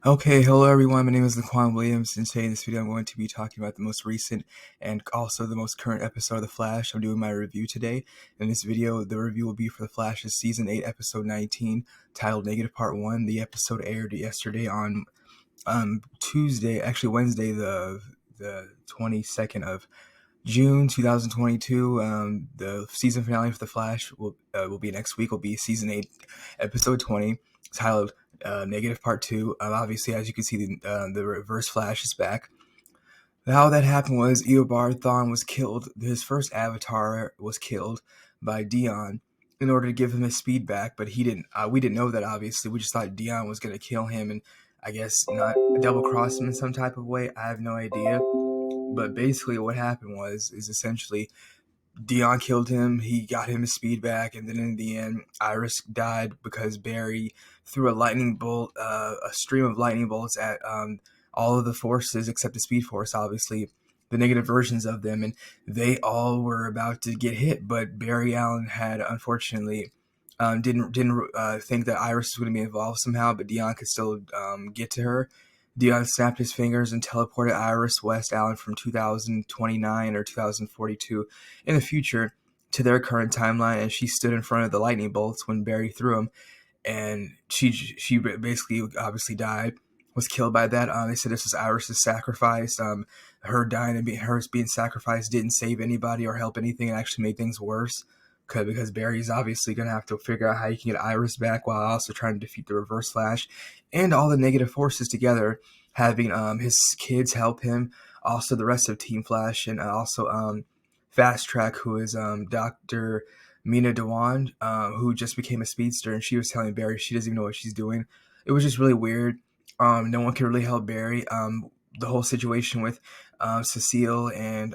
Okay, hello everyone. My name is Laquan Williams, and today in this video I'm going to be talking about the most recent and also the most current episode of The Flash. I'm doing my review today. In this video, the review will be for The Flash's Season 8, Episode 19, titled Negative Part 1. The episode aired yesterday on Tuesday, actually Wednesday, the 22nd of June 2022. The season finale for The Flash will be next week. Will be Season 8, Episode 20, titled Negative Part 2. Obviously, as you can see, the Reverse Flash is back. How that happened was Eobard Thawne was killed. His first avatar was killed by Dion in order to give him his speed back, but he didn't. We didn't know that, obviously. We just thought Dion was going to kill him and I guess not double cross him in some type of way. I have no idea. But basically what happened is essentially Dion killed him, he got him his speed back, and then in the end, Iris died because Barry threw a stream of lightning bolts at all of the forces except the Speed Force, obviously, the negative versions of them, and they all were about to get hit, but Barry Allen had unfortunately didn't think that Iris was going to be involved somehow, but Dion could still get to her. Dion snapped his fingers and teleported Iris West Allen from 2029 or 2042 in the future to their current timeline, and she stood in front of the lightning bolts when Barry threw them, and she basically obviously died, was killed by that. They said this was Iris's sacrifice. Her dying and hers being sacrificed didn't save anybody or help anything. It actually made things worse because Barry's obviously going to have to figure out how he can get Iris back while also trying to defeat the Reverse Flash and all the negative forces together, having his kids help him, also the rest of Team Flash, and also Fast Track, who is Dr. Mina Dewan, who just became a speedster, and she was telling Barry she doesn't even know what she's doing. It was just really weird. No one could really help Barry. The whole situation with Cecile and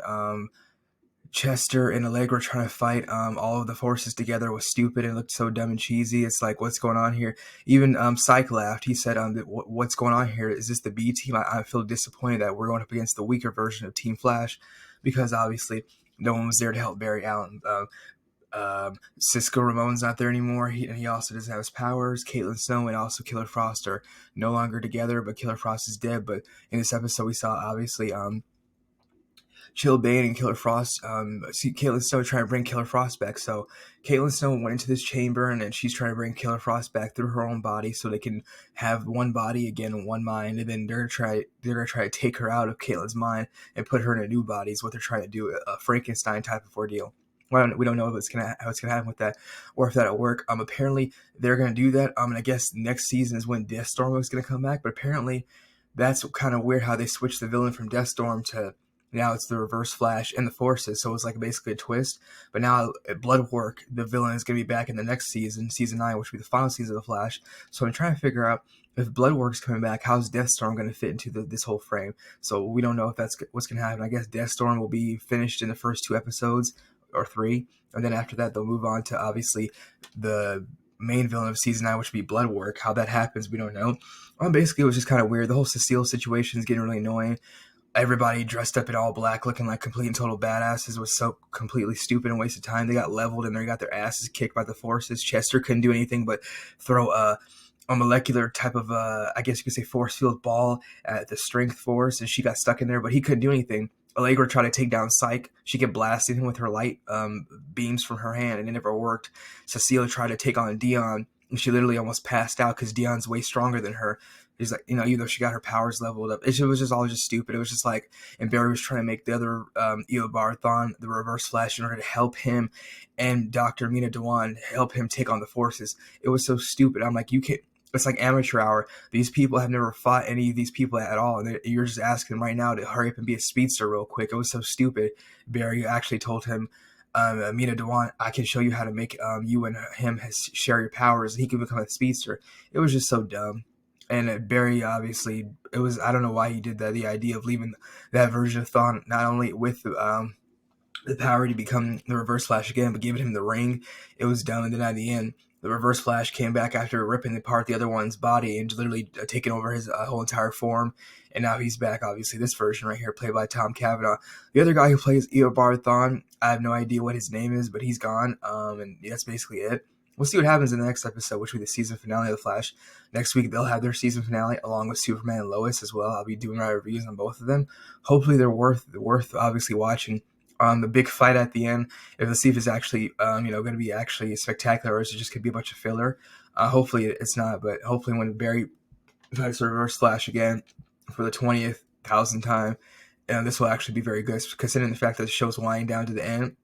Chester and Allegra trying to fight all of the forces together was stupid and looked so dumb and cheesy. It's like, what's going on here? Even Psych laughed. He said, what's going on here? Is this the B team? I feel disappointed that we're going up against the weaker version of Team Flash because obviously no one was there to help Barry Allen. Cisco Ramon's not there anymore. He also doesn't have his powers. Caitlin Snow and also Killer Frost are no longer together, but Killer Frost is dead. But in this episode, we saw obviously Chill Bane and Killer Frost, see Caitlin Snow trying to bring Killer Frost back. So Caitlin Snow went into this chamber and then she's trying to bring Killer Frost back through her own body so they can have one body again, one mind, and then they're gonna try to take her out of Caitlin's mind and put her in a new body is what they're trying to do, a Frankenstein type of ordeal. We don't know how it's gonna happen with that, or if that'll work. Apparently they're gonna do that. And I guess next season is when Deathstorm is gonna come back. But apparently that's kind of weird how they switched the villain from Deathstorm to now it's the Reverse Flash and the Forces, so it's like basically a twist. But now at Bloodwork, the villain is going to be back in the next season, Season 9, which will be the final season of The Flash. So I'm trying to figure out if Bloodwork's coming back, how's Deathstorm going to fit into this whole frame? So we don't know if that's what's going to happen. I guess Deathstorm will be finished in the first 2 episodes, or 3, and then after that they'll move on to obviously the main villain of Season 9, which would be Bloodwork. How that happens, we don't know. Basically, it was just kind of weird. The whole Cecile situation is getting really annoying. Everybody dressed up in all black looking like complete and total badasses was so completely stupid and wasted time. They got leveled and they got their asses kicked by the forces. Chester couldn't do anything but throw a molecular type of, I guess you could say, force field ball at the strength force, and she got stuck in there, but he couldn't do anything. Allegra tried to take down Psyche. She kept blasting him with her light beams from her hand, and it never worked. Cecile tried to take on Dion, and she literally almost passed out because Dion's way stronger than her. He's like, even though she got her powers leveled up, it was just all just stupid. It was just like, and Barry was trying to make the other Eobard Thawne, the Reverse Flash, in order to help him and Dr. Mina Dewan help him take on the forces. It was so stupid. I'm like, you can't. It's like amateur hour. These people have never fought any of these people at all, and you're just asking them right now to hurry up and be a speedster real quick. It was so stupid. Barry actually told him, Mina Dewan, I can show you how to make you and him share your powers, and he can become a speedster. It was just so dumb. And Barry, obviously, it was, I don't know why he did that. The idea of leaving that version of Thawne not only with the power to become the Reverse Flash again, but giving him the ring, it was dumb. And then at the end, the Reverse Flash came back after ripping apart the other one's body and literally taking over his whole entire form. And now he's back, obviously, this version right here, played by Tom Cavanaugh. The other guy who plays Eobard Thawne, I have no idea what his name is, but he's gone. And that's basically it. we'll see what happens in the next episode, which will be the season finale of The Flash. Next week, they'll have their season finale along with Superman and Lois as well. I'll be doing my reviews on both of them. Hopefully, they're worth obviously watching. The big fight at the end, if the see if it's actually going to be actually spectacular, or is it just going to be a bunch of filler? Hopefully, it's not. But hopefully, when Barry tries to reverse Flash again for the 20,000th time, this will actually be very good, considering the fact that the show's winding down to the end.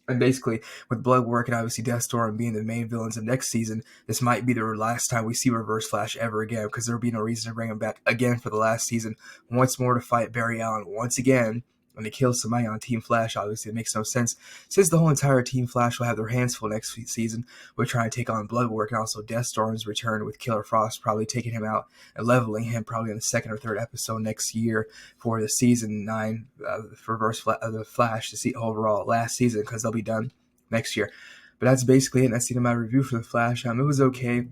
And basically, with Bloodwork and obviously Deathstorm being the main villains of next season, this might be the last time we see Reverse Flash ever again, because there will be no reason to bring him back again for the last season, once more to fight Barry Allen once again, and to kill somebody on Team Flash. Obviously, it makes no sense, since the whole entire Team Flash will have their hands full next season with trying to take on Bloodwork, and also Deathstorm's return with Killer Frost probably taking him out and leveling him probably in the second or third episode next year for the season 9 for the Flash, to see overall last season, because they'll be done next year. But that's basically it. That's the end of my review for The Flash. It was okay.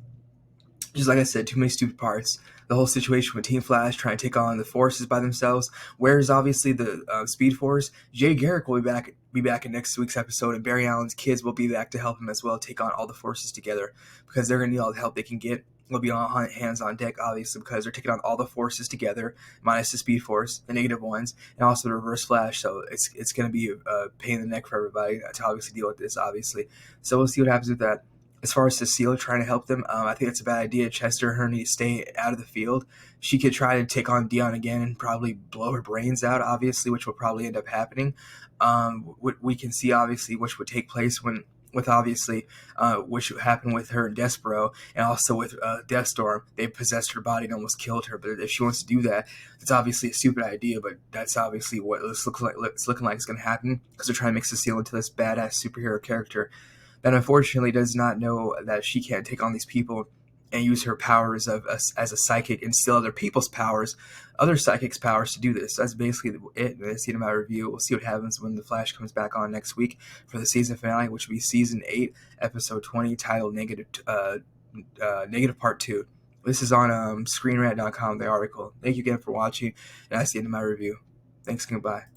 Just like I said, too many stupid parts. The whole situation with Team Flash trying to take on the forces by themselves. Whereas obviously the Speed Force, Jay Garrick will be back in next week's episode, and Barry Allen's kids will be back to help him as well take on all the forces together, because they're gonna need all the help they can get. They'll be on hands on deck, obviously, because they're taking on all the forces together, minus the Speed Force, the negative ones, and also the Reverse Flash. So it's gonna be a pain in the neck for everybody to obviously deal with this, obviously. So we'll see what happens with that. As far as Cecile trying to help them, I think it's a bad idea. Chester, her need to stay out of the field. She could try to take on Dion again and probably blow her brains out, obviously, which will probably end up happening. We can see, obviously, which would take place which would happen with her and Despero, and also with Deathstorm. They possessed her body and almost killed her. But if she wants to do that, it's obviously a stupid idea, but that's obviously what it's looking like is going to happen, because they're trying to make Cecile into this badass superhero character that unfortunately does not know that she can't take on these people and use her powers as a psychic and steal other people's powers, other psychics' powers to do this. So that's basically it. That's the end of my review. We'll see what happens when The Flash comes back on next week for the season finale, which will be Season 8, Episode 20, titled Negative Part 2. This is on ScreenRant.com, the article. Thank you again for watching, and that's the end of my review. Thanks and goodbye.